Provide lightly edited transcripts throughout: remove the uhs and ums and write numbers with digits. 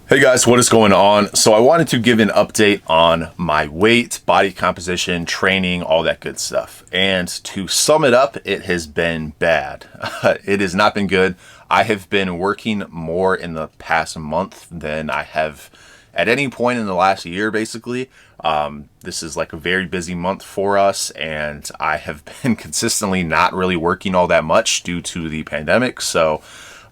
Hey guys, what is going on? So I wanted to give an update on my weight, body composition, training, all that good stuff. And to sum it up, it has been bad. It has not been good. I have been working more in the past month than I have at any point in the last year, basically. This is like a very busy month for us, and I have been consistently not really working all that much due to the pandemic. So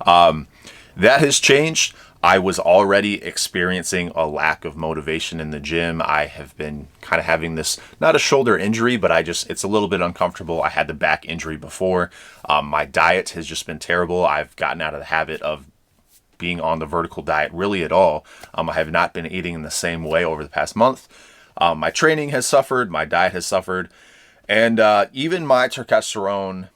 that has changed. I was already experiencing a lack of motivation in the gym. I have been kind of having this, not a shoulder injury, but it's a little bit uncomfortable. I had the back injury before. My diet has just been terrible. I've gotten out of the habit of being on the vertical diet really at all. I have not been eating in the same way over the past month. My training has suffered. My diet has suffered. And even my testosterone,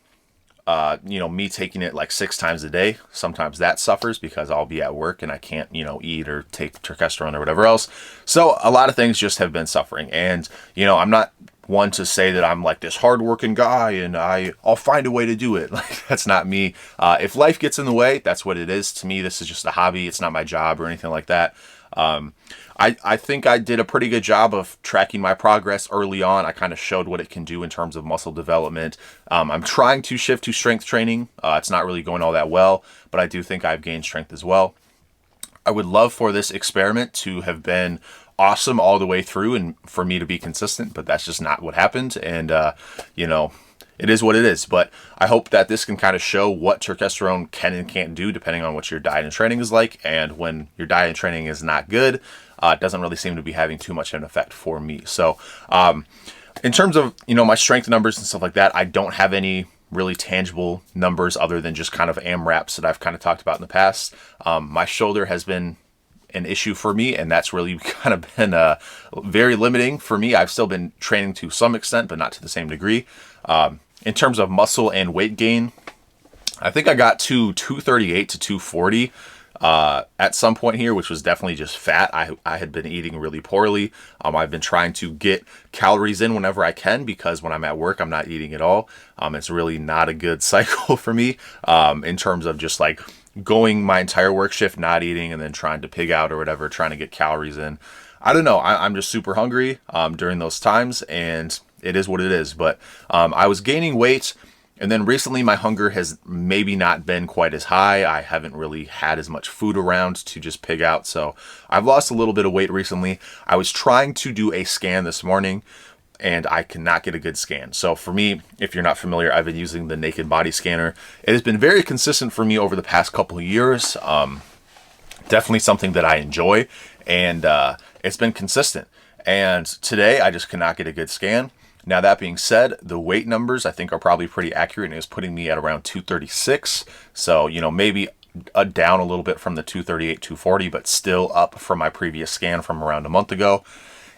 me taking it like 6 times a day, sometimes that suffers because I'll be at work and I can't, eat or take testosterone or whatever else. So a lot of things just have been suffering. And, I'm not one to say that I'm like this hardworking guy and I'll find a way to do it. Like, that's not me. If life gets in the way, that's what it is. To me, this is just a hobby. It's not my job or anything like that. I think I did a pretty good job of tracking my progress early on. I kind of showed what it can do in terms of muscle development. I'm trying to shift to strength training. It's not really going all that well, but I do think I've gained strength as well. I would love for this experiment to have been awesome all the way through and for me to be consistent, but that's just not what happened. And, it is what it is, but I hope that this can kind of show what testosterone can and can't do depending on what your diet and training is like. And when your diet and training is not good, it doesn't really seem to be having too much of an effect for me. So in terms of, my strength numbers and stuff like that, I don't have any really tangible numbers other than just kind of AMRAPs that I've kind of talked about in the past. My shoulder has been an issue for me, and that's really kind of been very limiting for me. I've still been training to some extent, but not to the same degree. In terms of muscle and weight gain, I think I got to 238 to 240 at some point here, which was definitely just fat. I had been eating really poorly. I've been trying to get calories in whenever I can because when I'm at work, I'm not eating at all. It's really not a good cycle for me in terms of just like going my entire work shift, not eating, and then trying to pig out or whatever, trying to get calories in. I don't know. I'm just super hungry during those times, and it is what it is. But I was gaining weight, and then recently my hunger has maybe not been quite as high. I haven't really had as much food around to just pig out. So I've lost a little bit of weight recently. I was trying to do a scan this morning, and I cannot get a good scan. So for me, if you're not familiar, I've been using the naked body scanner. It has been very consistent for me over the past couple of years. Definitely something that I enjoy, and it's been consistent. And today I just cannot get a good scan. Now, that being said, the weight numbers I think are probably pretty accurate, and it was putting me at around 236. So, maybe down a little bit from the 238, 240, but still up from my previous scan from around a month ago.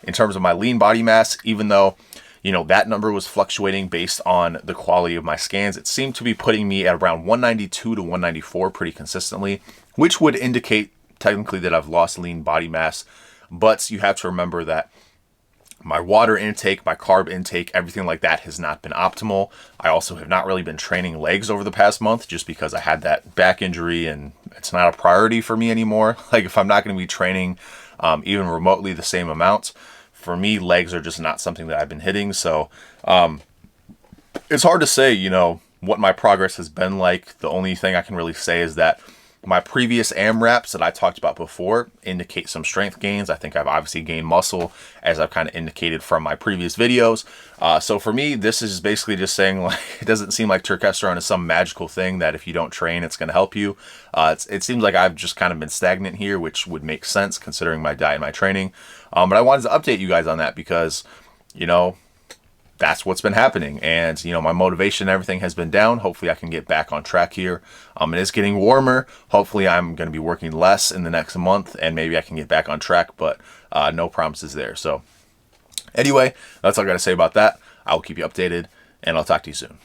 In terms of my lean body mass, even though, that number was fluctuating based on the quality of my scans, it seemed to be putting me at around 192 to 194 pretty consistently, which would indicate technically that I've lost lean body mass. But you have to remember that my water intake, my carb intake, everything like that has not been optimal. I also have not really been training legs over the past month just because I had that back injury and it's not a priority for me anymore. Like, if I'm not going to be training even remotely the same amount, for me, legs are just not something that I've been hitting. So it's hard to say, what my progress has been like. The only thing I can really say is that my previous AMRAPs that I talked about before indicate some strength gains. I think I've obviously gained muscle, as I've kind of indicated from my previous videos. So for me, this is basically just saying, like, it doesn't seem like testosterone is some magical thing that if you don't train, it's going to help you. It seems like I've just kind of been stagnant here, which would make sense considering my diet and my training. But I wanted to update you guys on that because, that's what's been happening. And, my motivation and everything has been down. Hopefully I can get back on track here. It is getting warmer. Hopefully I'm going to be working less in the next month and maybe I can get back on track, but no promises there. So anyway, that's all I got to say about that. I will keep you updated and I'll talk to you soon.